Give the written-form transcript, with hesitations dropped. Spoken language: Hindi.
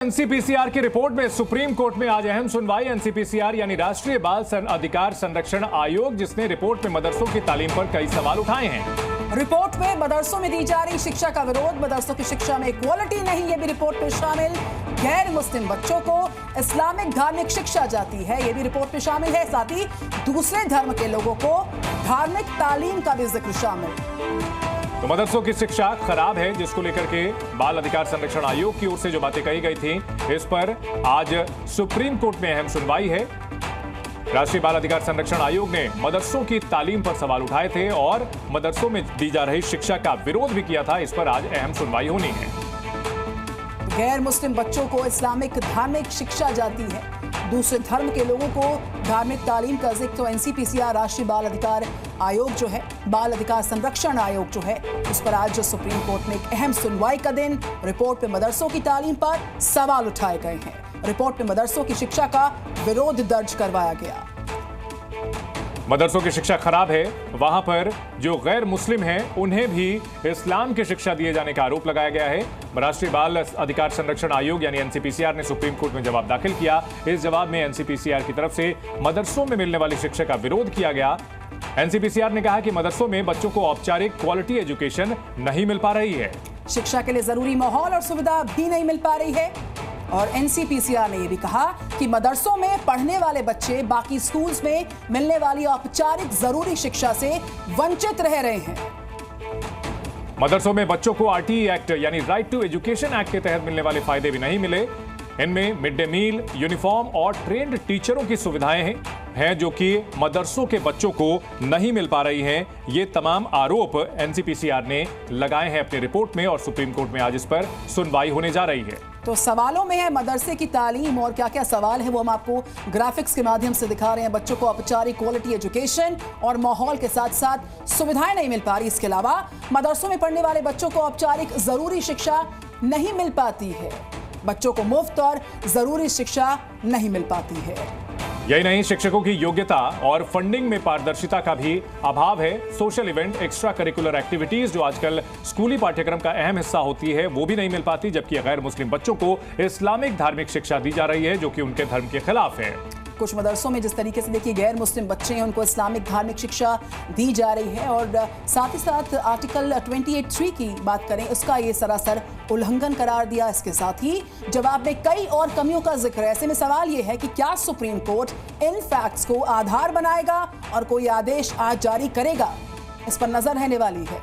एनसीपीसीआर की रिपोर्ट में सुप्रीम कोर्ट में आज अहम सुनवाई। एनसीपीसीआर यानी राष्ट्रीय बाल अधिकार संरक्षण आयोग, जिसने रिपोर्ट में मदरसों की तालीम पर कई सवाल उठाए हैं। रिपोर्ट में मदरसों में दी जा रही शिक्षा का विरोध, मदरसों की शिक्षा में क्वालिटी नहीं, ये भी रिपोर्ट में शामिल। गैर मुस्लिम बच्चों को इस्लामिक धार्मिक शिक्षा जाती है, ये भी रिपोर्ट में शामिल है। साथ ही दूसरे धर्म के लोगों को धार्मिक तालीम का भी जिक्र शामिल। तो मदरसों की शिक्षा खराब है, जिसको लेकर के बाल अधिकार संरक्षण आयोग की ओर से जो बातें कही गई थी, इस पर आज सुप्रीम कोर्ट में अहम सुनवाई है। राष्ट्रीय बाल अधिकार संरक्षण आयोग ने मदरसों की तालीम पर सवाल उठाए थे और मदरसों में दी जा रही शिक्षा का विरोध भी किया था। इस पर आज अहम सुनवाई होनी है। गैर मुस्लिम बच्चों को इस्लामिक धार्मिक शिक्षा जाती है, दूसरे धर्म के लोगों को धार्मिक तालीम का जिक्र। तो एनसीपीसीआर राष्ट्रीय बाल अधिकार आयोग जो है, बाल अधिकार संरक्षण आयोग जो है, उस पर आज सुप्रीम कोर्ट में एक अहम सुनवाई का दिन। रिपोर्ट में मदरसों की तालीम पर सवाल उठाए गए हैं। रिपोर्ट में मदरसों की शिक्षा का विरोध दर्ज करवाया गया। मदरसों की शिक्षा खराब है, वहां पर जो गैर मुस्लिम हैं उन्हें भी इस्लाम की शिक्षा दिए जाने का आरोप लगाया गया है। राष्ट्रीय बाल अधिकार संरक्षण आयोग यानी एनसीपीसीआर ने सुप्रीम कोर्ट में जवाब दाखिल किया। इस जवाब में एनसीपीसीआर की तरफ से मदरसों में मिलने वाली शिक्षा का विरोध किया गया। एनसीपीसीआर ने कहा कि मदरसों में बच्चों को औपचारिक क्वालिटी एजुकेशन नहीं मिल पा रही है, शिक्षा के लिए जरूरी माहौल और सुविधा भी नहीं मिल पा रही है। और एनसीपीसीआर ने यह भी कहा कि मदरसों में पढ़ने वाले बच्चे बाकी स्कूल्स में मिलने वाली औपचारिक जरूरी शिक्षा से वंचित रह रहे हैं। मदरसों में बच्चों को आरटीई एक्ट यानी राइट टू एजुकेशन एक्ट के तहत मिलने वाले फायदे भी नहीं मिले। इनमें मिड डे मील, यूनिफॉर्म और ट्रेंड टीचरों की सुविधाएं हैं जो कि मदरसों के बच्चों को नहीं मिल पा रही हैं। ये तमाम आरोप एनसीपीसीआर ने लगाए हैं अपनी रिपोर्ट में और सुप्रीम कोर्ट में आज इस पर सुनवाई होने जा रही है। तो सवालों में है मदरसे की तालीम, और क्या क्या सवाल है वो हम आपको ग्राफिक्स के माध्यम से दिखा रहे हैं। बच्चों को औपचारिक क्वालिटी एजुकेशन और माहौल के साथ साथ सुविधाएं नहीं मिल पा रही। इसके अलावा मदरसों में पढ़ने वाले बच्चों को औपचारिक जरूरी शिक्षा नहीं मिल पाती है, बच्चों को मुफ्त और जरूरी शिक्षा नहीं मिल पाती है। यही नहीं, शिक्षकों की योग्यता और फंडिंग में पारदर्शिता का भी अभाव है। Social event, extra curricular activities जो आजकल स्कूली पाठ्यक्रम का अहम हिस्सा होती है, वो भी नहीं मिल पाती, जबकि गैर मुस्लिम बच्चों को इस्लामिक धार्मिक शिक्षा दी जा रही है जो कि उनके धर्म के खिलाफ है। कुछ मदरसों में जिस तरीके से देखिए गैर मुस्लिम बच्चे हैं, उनको इस्लामिक धार्मिक शिक्षा दी जा रही है, और साथ ही साथ आर्टिकल 28(3) की बात करें, उसका ये सरासर उल्लंघन करार दिया। इसके साथ ही जवाब में कई और कमियों का जिक्र है। ऐसे में सवाल ये है कि क्या सुप्रीम कोर्ट इन फैक्ट्स को आधार बनाएगा और कोई आदेश आज जारी करेगा? इस पर नजर रहने वाली है।